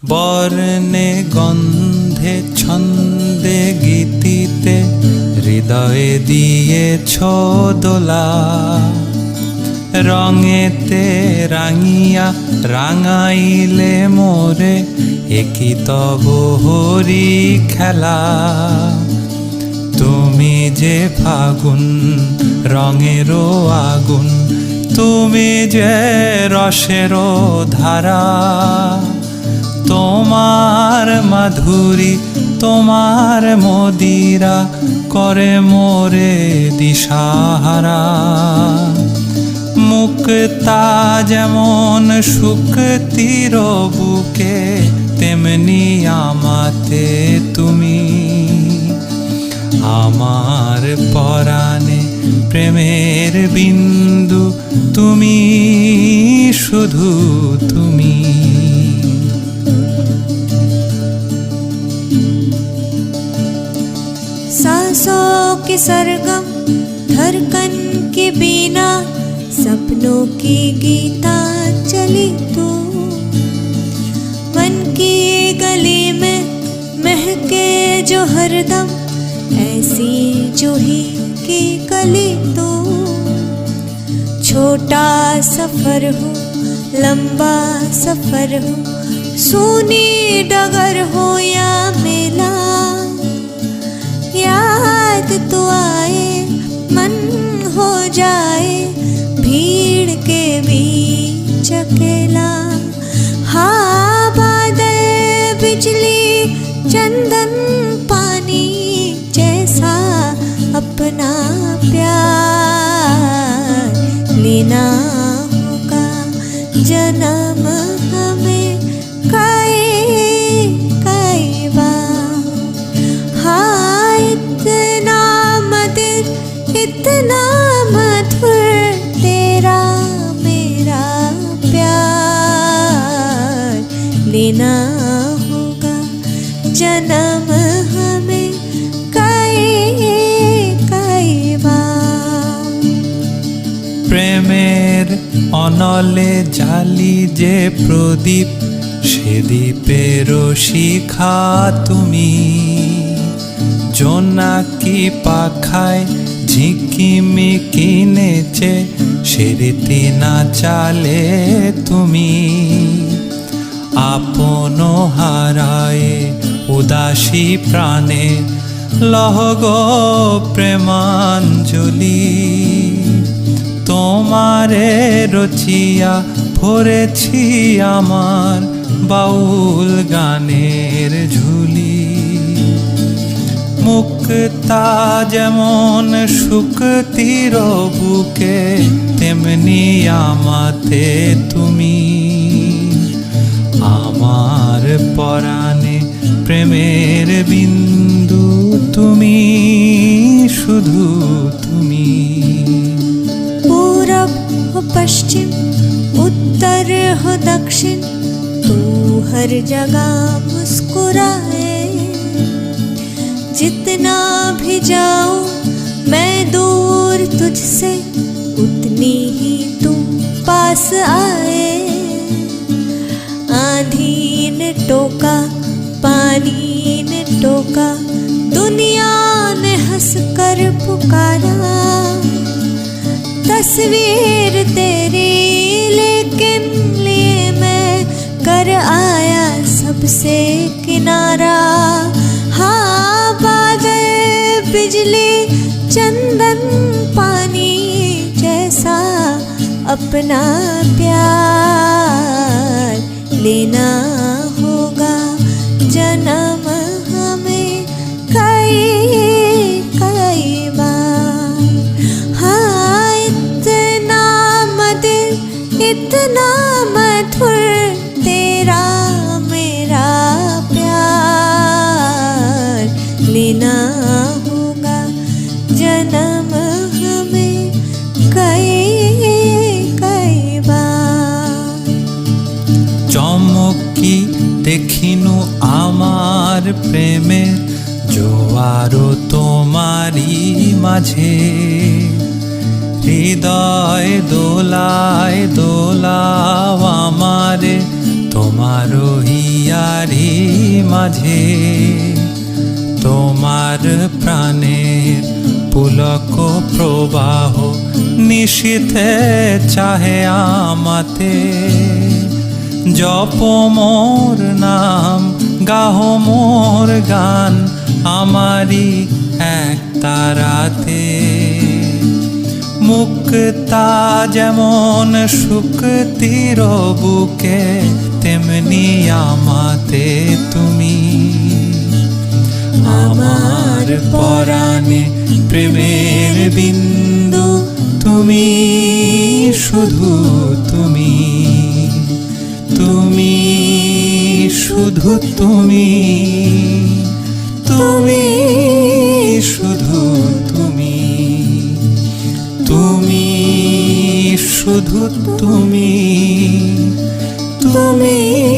বর্ণে গন্ধে ছন্দে গীতিতে হৃদয়ে দিয়েছ দোলা। রঙেতে রাঙিয়া রাঙাইলে মোরে একই তব হরি খেলা। তুমি যে ফাগুন রঙেরও আগুন, তুমি যে রসেরও ধারা। তোমার মাধুরী তোমার মদিরা করে মোরে দিশাহারা। মুক্তা যেমন শুকতির বুকে, তেমনি আমাতে তুমি। আমার পরাণে প্রেমের বিন্দু তুমি, শুধু তুমি। सांसों के सरगम धड़कन के बिना, सपनों की गीता चली तू। मन की गली में महके जो हरदम, ऐसी जूही की कली तू। छोटा सफर हो लंबा सफर हो, सूनी डगर हो या मेला, याद तो आए मन हो जाए भीड़ के बीच अकेला। हाँ बादल बिजली चंदन पानी जैसा अपना प्यार लेना होगा जन्म हमें कई बार। हाँ इतना मधुर इतना मधुर तेरा मेरा प्यार लेना होगा जन्म हमें कई बार। প্রেমের অনলে জালি যে প্রদীপ, সে দ্বীপেরও শিখা তুমি। জোনাকি পাখায় ঝিকিমিকি নেচে সে রীতি না চালে তুমি। আপন হারায়ে উদাসী প্রাণে লহগ প্রেমাঞ্জলি। তোমারে রচিয়া ভরেছি আমার বাউল গানের ঝুলি। মুক্তা যেমন শুকতির বুকে, তেমনি আমাতে তুমি। আমার পরাণে প্রেমের বিন্দু তুমি, শুধু তুমি। पूरब हो पश्चिम उत्तर हो दक्षिण, तू हर जगह मुस्कुराए। जितना भी जाऊं मैं दूर तुझसे, उतनी ही तू पास आए। आंधी ने टोका पानी ने टोका, दुनिया ने हंस कर पुकारा। तस्वीर तेरी लेकिन लिए मैं कर आया सबसे किनारा। हाँ बादल बिजली चंदन पानी जैसा अपना प्यार लेना होगा जन्म हमें कई बार। हाँ इतना मधुर तेरा मेरा प्यार लेना होगा जन्म हमें कई बार। চমকি দেখিনু আমার প্রেমের জোয়ারও তোমারই মাঝে। হৃদয় দোলায় দোলাও আমারে তোমার হিয়ারি মাঝে, তোমার প্রাণের পুলক প্রবাহ নিশীথে চাহে আমাতে। জপ মোর নাম, গাহ মোর গান, আমারি এক তারাতে। মুক্তা যেমন শুকতির বুকে, তেমনি আমাতে তুমি। আমার পরাণে প্রেমের বিন্দু তুমি, শুধু তুমি, তুমি শুধু তুমি, তুমি শুধু তুমি, তুমি শুধু তুমি, তুমি